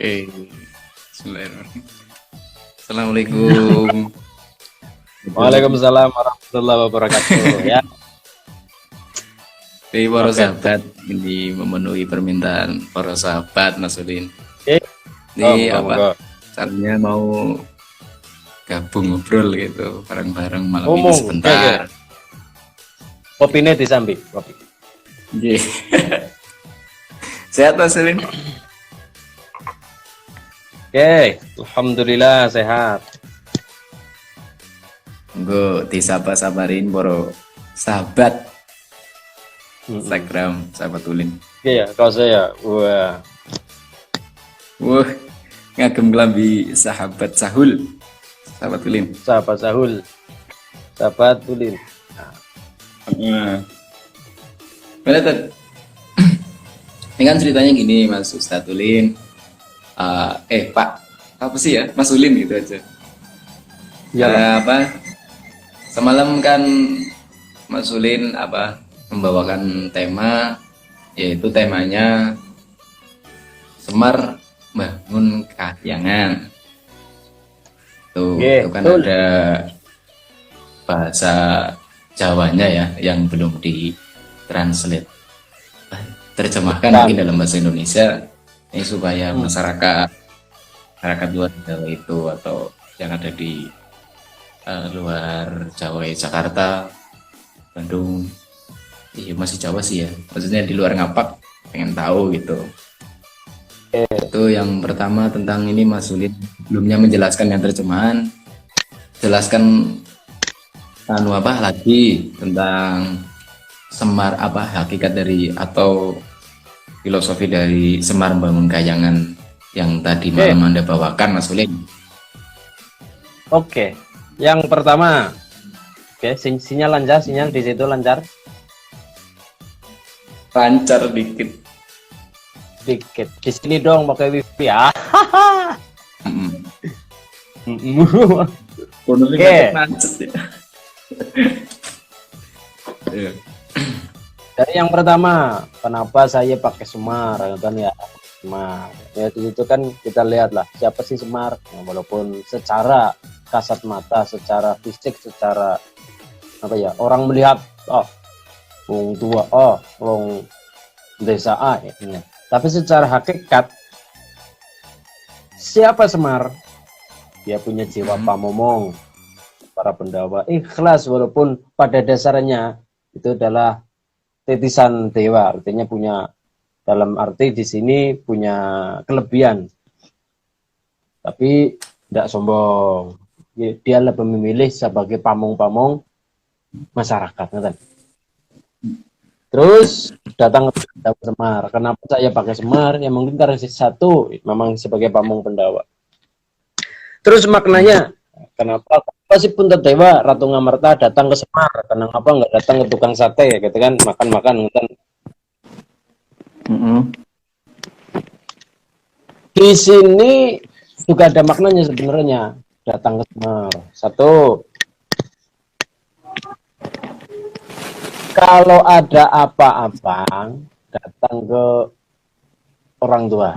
Oke, Bismillahirrahmanirrahim. Assalamualaikum. Waalaikumsalam warahmatullahi wabarakatuh. Ya, Para oke. sahabat, ini memenuhi permintaan para sahabat Mas Ulin. Oke. Oh, Ini monggo. caranya mau gabung ngobrol gitu bareng-bareng malam ini Ngomong. sebentar. Kopinya disambi, kopi. Oke. Sehat Mas Ulin? Oke, alhamdulillah sehat. Gue disapa-sabarin para sahabat Instagram sahabat Ulin. Oke ya, kau saya. Wah, Wah, ngagem kelambi sahabat Sahul. Sahabat Ulin. sahabat Sahul. Sahabat Tulin. Nah, bener. Ini kan ceritanya gini Mas Ustadz Ulin. Pak, apa sih ya? Mas Ulin gitu aja. Ya, Semalam kan Mas Ulin membawakan tema, yaitu temanya Semar Bangun Kahyangan. Itu kan betul. ada bahasa Jawanya ya yang belum ditranslate. Terjemahkan mungkin dalam bahasa Indonesia ini supaya masyarakat luar Jawa itu atau yang ada di luar Jawa, Jakarta, Bandung, iya masih Jawa sih ya, maksudnya di luar Ngapak pengen tahu gitu. Itu yang pertama tentang ini Mas Ulin sebelumnya menjelaskan yang terjemahan, jelaskan lagi tentang Semar, hakikat dari atau filosofi dari Semar Bangun Kahyangan yang tadi malam Anda bawakan Mas Ulin. Oke. Yang pertama, sinyal lancar, sinyal di situ lancar. Lancar dikit. Di sini dong pakai wifi ya. Oke. Dari yang pertama, kenapa saya pakai Semar kan ya? Semar. Ya itu kan kita lihat lah siapa sih Semar. Nah, walaupun secara kasat mata, secara fisik, secara orang melihat wong tua, wong desa A ya. Tapi secara hakikat siapa Semar? Dia punya jiwa pamomong, para pendawa ikhlas walaupun pada dasarnya itu adalah titisan dewa, artinya punya, dalam arti di sini punya kelebihan, tapi tidak sombong. Dia lebih memilih sebagai pamong-pamong masyarakat, kan? Terus datang ke Semar. Kenapa saya pakai Semar? Ya mungkin karena satu memang sebagai pamong pendawa. Terus maknanya, kenapa si Puntadewa Ratu Ngamarta datang ke Semar? Kenapa nggak datang ke tukang sate gitu kan, makan-makan kan? Di sini juga ada maknanya sebenarnya datang ke Semar. Satu, kalau ada apa-apa datang ke orang tua.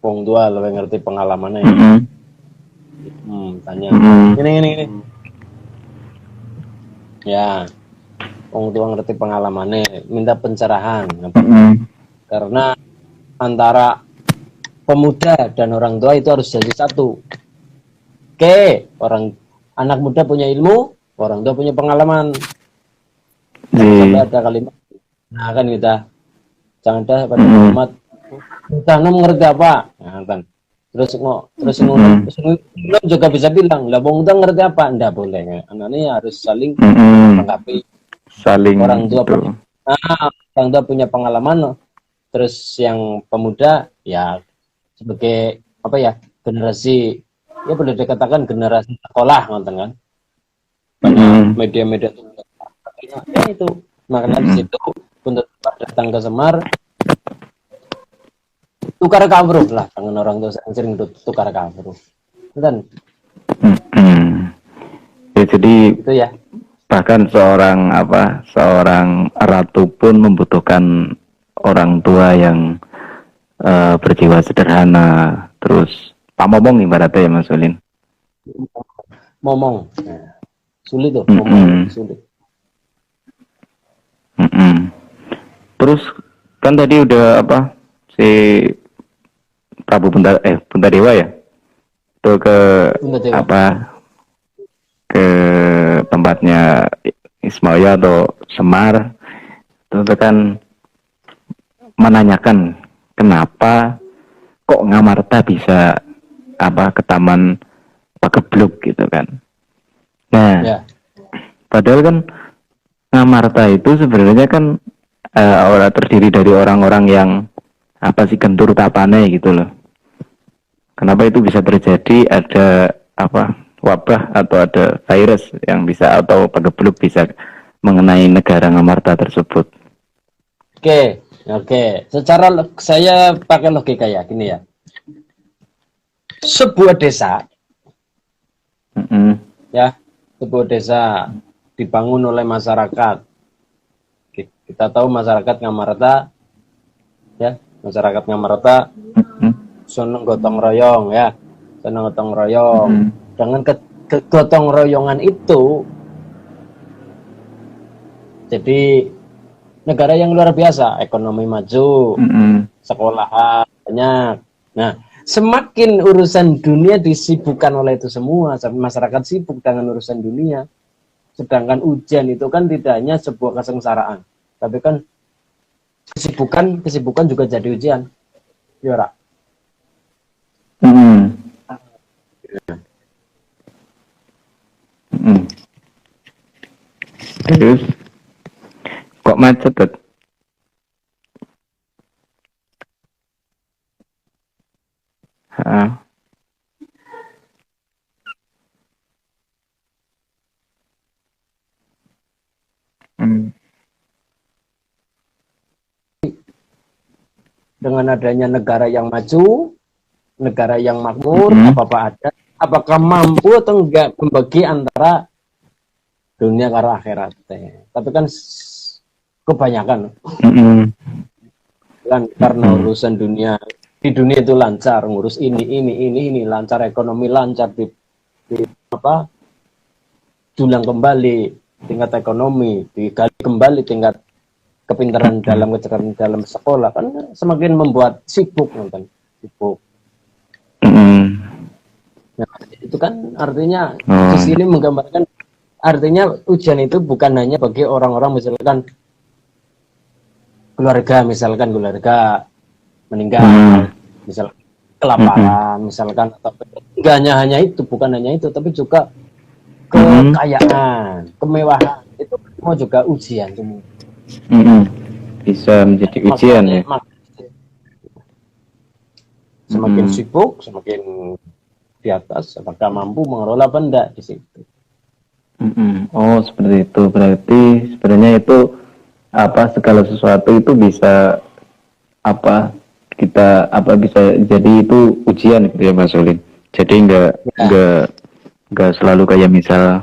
Wong tua lebih ngerti pengalamannya ya. Tanya. Ini. Ya. Wong tua ngerti pengalamannya, minta pencerahan. Karena antara pemuda dan orang tua itu harus jadi satu. Oke, anak muda punya ilmu, orang tua punya pengalaman. Sampai ada kalimat, nah kan kita jangan ada pada kalimat kita ngerti apa, nah, kan. Terus juga bisa bilang lah wong tua ngerti apa, ndak boleh. Anaknya harus saling melengkapi. Orang tua punya pengalaman, terus yang pemuda ya sebagai generasi, ya boleh dikatakan generasi sekolah, kan? Banyak media-media ya itu makanya di situ untuk datang ke Semar tukar kawruh lah dengan orang tua, sering tukar kawruh, kan? Ya, jadi itu ya, bahkan seorang ratu pun membutuhkan orang tua yang berjiwa sederhana, terus Pak Momong ibaratnya ya Mas Ulin. Momong. Nah, sulit tuh, momong sulit. Terus kan tadi udah apa si Prabu Puntadewa ya, itu ke Puntadewa. apa ke tempatnya Ismaya atau Semar, itu kan menanyakan kenapa kok Ngamarta bisa apa ke Taman Pagebluk gitu kan. Nah, Ya. padahal kan Ngamarta itu sebenarnya kan orang terdiri dari orang-orang yang apa sih gentur tapane gitu loh. Kenapa itu bisa terjadi? Ada apa wabah atau ada virus yang bisa atau pagebluk bisa mengenai negara Ngamarta tersebut. Oke. Saya pakai logika ya, gini ya. Sebuah desa, ya, sebuah desa dibangun oleh masyarakat. Kita tahu masyarakat Ngamarta, ya, masyarakat Ngamarta seneng gotong royong, ya, seneng gotong royong. Dengan gotong royongan itu, jadi negara yang luar biasa, ekonomi maju, sekolah banyak. Nah, semakin urusan dunia disibukkan oleh itu semua, masyarakat sibuk dengan urusan dunia. Sedangkan ujian itu kan tidak hanya sebuah kesengsaraan, tapi kan kesibukan juga jadi ujian. Ya, Terus kok macet tuh? Dengan adanya negara yang maju, negara yang makmur, apakah mampu atau enggak membagi antara dunia karo akhirat? Tapi kan kebanyakan kan karena urusan dunia, di dunia itu lancar, ngurus ini lancar, ekonomi lancar, di apa dulang kembali tingkat ekonomi, digali kembali tingkat kepintaran dalam kecerdasan dalam sekolah, kan semakin membuat sibuk nonton, sibuk. Nah, itu kan artinya di sini menggambarkan artinya ujian itu bukan hanya bagi orang-orang misalkan keluarga meninggal, misalkan kelaparan, misalkan atau enggak hanya itu, bukan hanya itu, tapi juga kekayaan, kemewahan, itu semua juga ujian semua. Bisa menjadi ujian ya. Semakin sibuk, semakin di atas, apakah mampu mengelola apa enggak di situ. Oh, seperti itu. Berarti sebenarnya itu apa segala sesuatu itu bisa apa kita apa bisa jadi itu ujian gitu ya Mas Ulin. Jadi enggak selalu kayak misal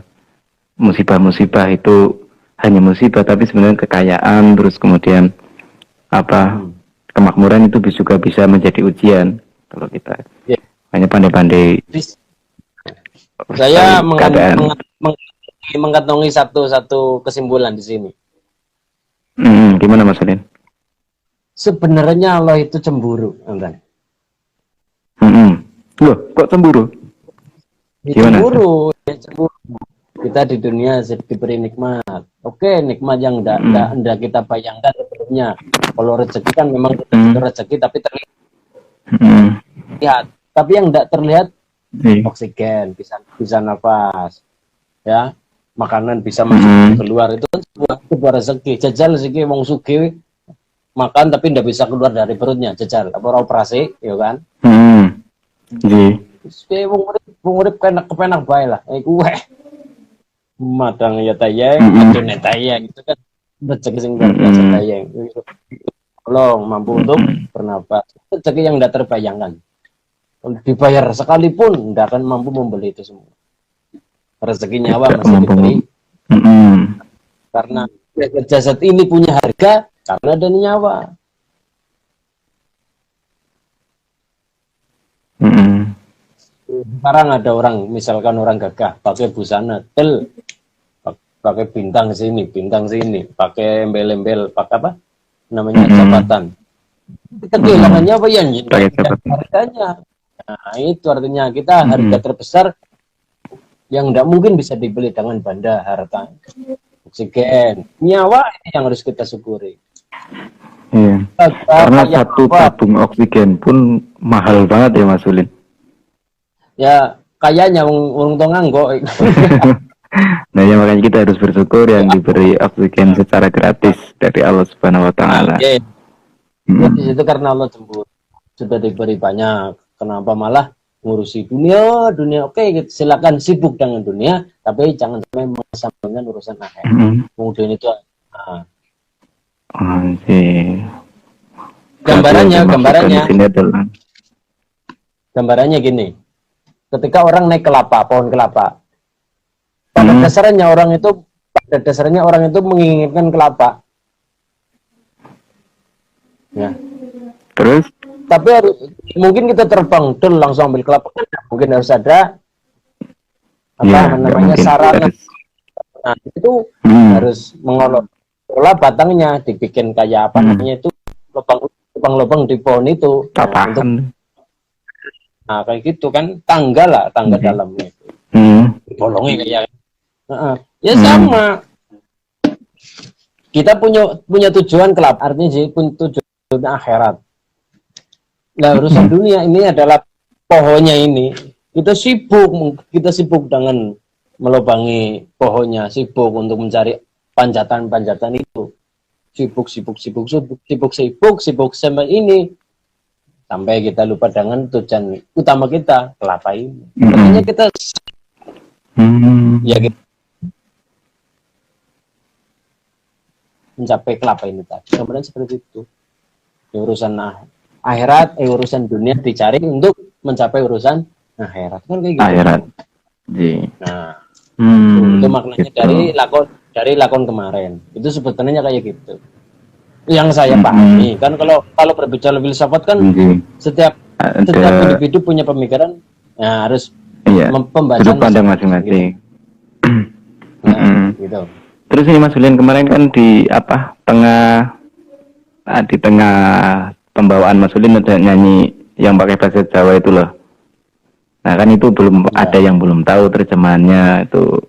musibah-musibah itu hanya musibah, tapi sebenarnya kekayaan terus kemudian apa kemakmuran itu juga bisa menjadi ujian kalau kita hanya pandai-pandai. Saya mengantongi satu kesimpulan di sini. Gimana Mas Ulin? Sebenarnya Allah itu cemburu, Antan. Loh, kok cemburu? Gimana? Cemburu. Kita di dunia diberi nikmat. Oke, nikmat yang enggak kita bayangkan sebelumnya. Kalau rezeki kan memang rezeki tapi terlihat. Tapi yang enggak terlihat oksigen, bisa nafas. Ya, makanan bisa masuk keluar, itu kan sebuah rezeki. Jajal rezeki wong sugih makan tapi enggak bisa keluar dari perutnya, jajal apa operasi, ya kan? Wong urip kepenak bae lah. Iku madang ya tayang, adone tayang, itu kan rezeki sing luar biasa tayang. Tolong mampu untuk bernapas. Rezeki yang tidak terbayangkan. Kalau dibayar sekalipun tidak akan mampu membeli itu semua. Rezeki nyawa masih diberi. Karena jasad ini punya harga karena ada nyawa. Sekarang ada orang, misalkan orang gagah pakai busana tel, pakai bintang sini, pakai embel-embel, pakai apa namanya jabatan. Kita kehilangannya apa ya? Harganya. Nah, itu artinya kita harga terbesar yang tidak mungkin bisa dibeli dengan benda harta. Oksigen, nyawa ini yang harus kita syukuri. Iya. Karena satu tabung oksigen pun mahal banget ya Mas Ulin. Ya kayaknya wong tongang kok. Nah ya makanya kita harus bersyukur yang diberi oksigen secara gratis dari Allah Subhanahu Wa Taala. Ya, itu karena Allah cemburu sudah diberi banyak. Kenapa malah ngurusi dunia? Oke, silakan sibuk dengan dunia, tapi jangan sampai mengesampingkan urusan akhirat. Kemudian itu. Gambarannya gini. Ketika orang naik kelapa, pohon kelapa, pada dasarnya orang itu menginginkan kelapa. Ya. Terus? Tapi mungkin kita terbang dulu langsung ambil kelapa, kan mungkin harus ada namanya sarana. Nah, itu harus mengolah batangnya, dibikin kayak apa namanya itu lubang-lubang di pohon itu. Nah, kayak gitu kan, tangga dalamnya itu. Bolongnya kayak ya sama. Kita punya tujuan kelapa, artinya sih punya tujuan akhirat. Nah, urusan dunia ini adalah pohonnya ini. Kita sibuk dengan melubangi pohonnya, sibuk untuk mencari panjatan itu. Sibuk sampai ini. Sampai kita lupa dengan tujuan utama kita, kelapa ini. Makanya kita ya kita mencapai kelapa ini tadi. Kemudian seperti itu. Ya, urusan akhirat, urusan dunia dicari untuk mencapai urusan akhirat. Kan kayak gitu. Akhirat. Nah, itu maknanya gitu. dari lakon kemarin. Itu sebetulnya kayak gitu. Yang saya pahami kan kalau berbicara filsafat kan setiap individu punya pemikiran, ya harus pembacaan pandang masing-masing. Gitu. Terus ini Mas Julian kemarin kan di tengah pembawaan Mas Julian ada nyanyi yang pakai bahasa Jawa itu loh. Nah kan itu belum ada yang belum tahu terjemahannya, itu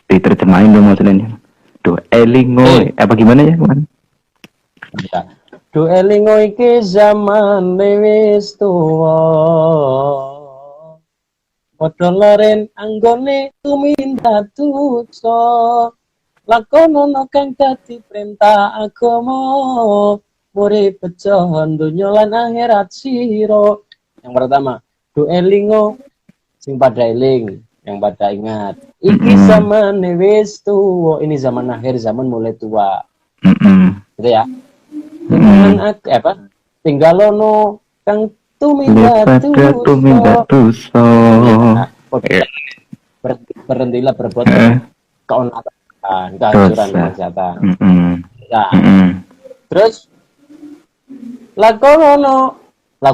diterjemahin dong Mas Julian. Duh elingo apa gimana ya kemarin? Ya. Do elingo iki zaman wis tuwa. Padha laren anggone tuminta tutso. Lakonono kang dadi perintah agama. Urip bejo donya lan akhirat sira. Yang pertama, do elingo sing pada eling, yang pada ingat. Iki zaman wis tuwa, ini zaman akhir, zaman mulai tua. Gitu ya. Tinggalono kang tuminta tuso. Berhentilah berbuat keonaran, kehancuran kemaksiatan. Terus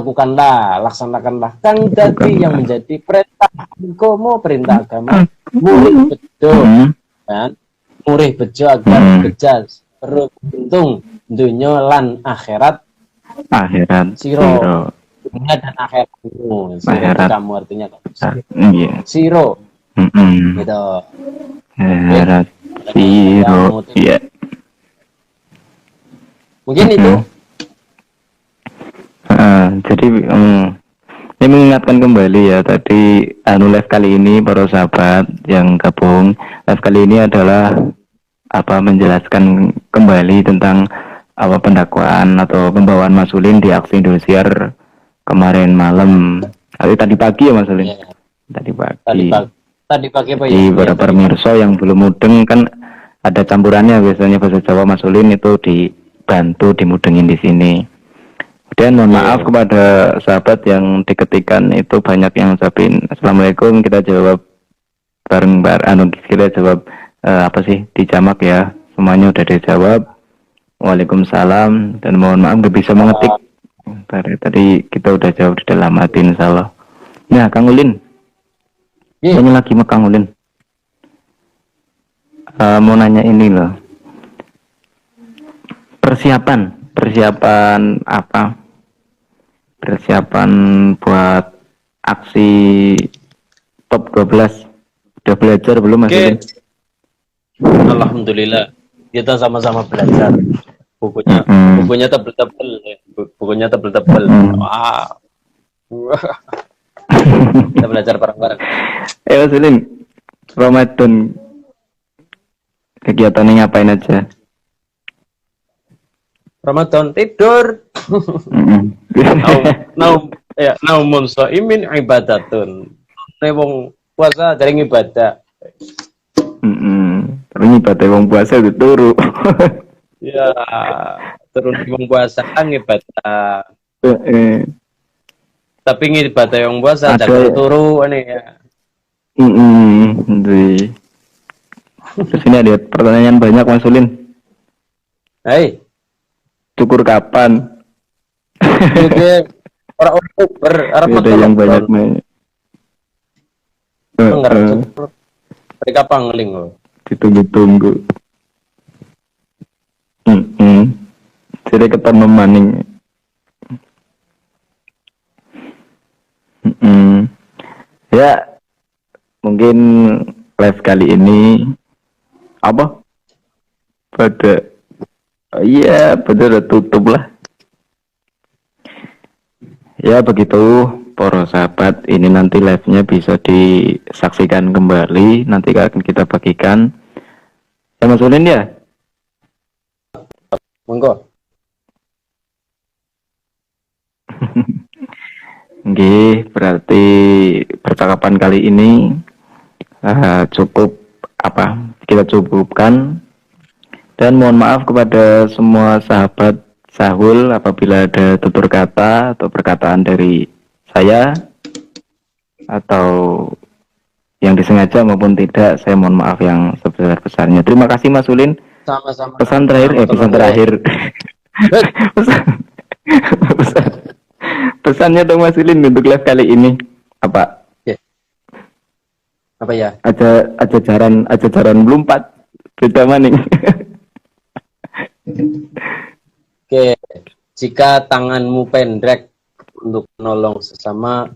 laksanakanlah kang dadi yang menjadi perintah agama murih bejo kan, murih bejo agar bejas beruntung dunia lan akhirat siro dunia dan akhiratmu. Kamu artinya siro gitu akhirat siro ya mungkin itu. Jadi ini mengingatkan kembali ya tadi live kali ini para sahabat yang gabung live kali ini adalah menjelaskan kembali tentang pendakwaan atau pembawaan Mas Ulin di aksi Indosiar kemarin malam. Tadi pagi ya Mas Ulin. Tadi pagi Pak. Di para pemirsa yang belum mudeng kan ada campurannya, biasanya bahasa Jawa Mas Ulin itu dibantu dimudengin di sini. Dan mohon maaf kepada sahabat yang diketikan itu banyak yang ucapin Assalamualaikum, kita jawab bareng-bareng, kita jawab dijamak ya, semuanya udah dijawab. Waalaikumsalam, dan mohon maaf gak bisa mengetik. Tadi kita udah jawab di dalam hati insyaallah. Nah, Kang Ulin, Iya. tanya lagi sama Kang Ulin. Mau nanya ini loh. Persiapan apa? Persiapan buat aksi top 12. Udah belajar belum Mas Oke, Ulin? alhamdulillah kita sama-sama belajar. Bukunya Mm-mm. bukunya tebel-tebel, ya. Bukunya tebel-tebel. Mm-mm. Wah. Kita belajar bareng-bareng. Mas Ulin, Ramadan kegiatannya ngapain aja? Ramadan tidur. Mm-mm. Naumun shaimin ibadatun. Wong puasa dari ibadah. Mm-mm. Tapi ibadah wong puasa itu turu. Ya, turun wong puasa kan ibadah. Tapi ibadah yang puasa Ada jangan ya? turu ini ya. Terus ini ada pertanyaan banyak Mas Ulin. Hei, Cukur kapan? itu orang Oktober, orang Ada yang banyak nih. mereka pangling loh. Ditunggu-tunggu. Jadi ketemu maning. Ya, mungkin live kali ini apa? Iya, udah tutup lah. Ya begitu, para sahabat. Ini nanti live-nya bisa disaksikan kembali. Nanti akan kita bagikan. Ya Mas Ulin ya? Monggo. Oke, berarti percakapan kali ini cukup kita cukupkan, dan mohon maaf kepada semua sahabat Sahul apabila ada tutur kata atau perkataan dari saya atau yang disengaja maupun tidak, saya mohon maaf yang sebesar-besarnya. Terima kasih Mas Ulin. Sama-sama. Pesan terakhir. pesan, pesannya dong Mas Ulin untuk live kali ini apa? Apa ya? Ajaran melompat beda maning. Oke, jika tanganmu pendek untuk menolong sesama,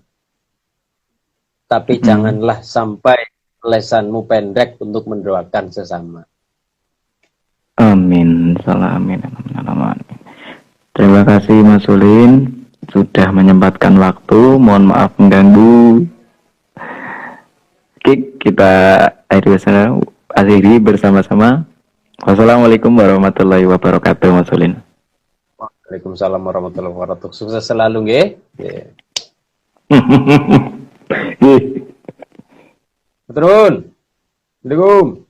tapi janganlah sampai lesanmu pendek untuk mendoakan sesama. Amin. Amin. Terima kasih Mas Ulin sudah menyempatkan waktu. Mohon maaf mengganggu. Oke, kita akhiri bersama-sama. Wassalamualaikum warahmatullahi wabarakatuh Mas Ulin. Waalaikumsalam warahmatullahi wabarakatuh. Sukses selalu nggih. Turun. Assalamualaikum.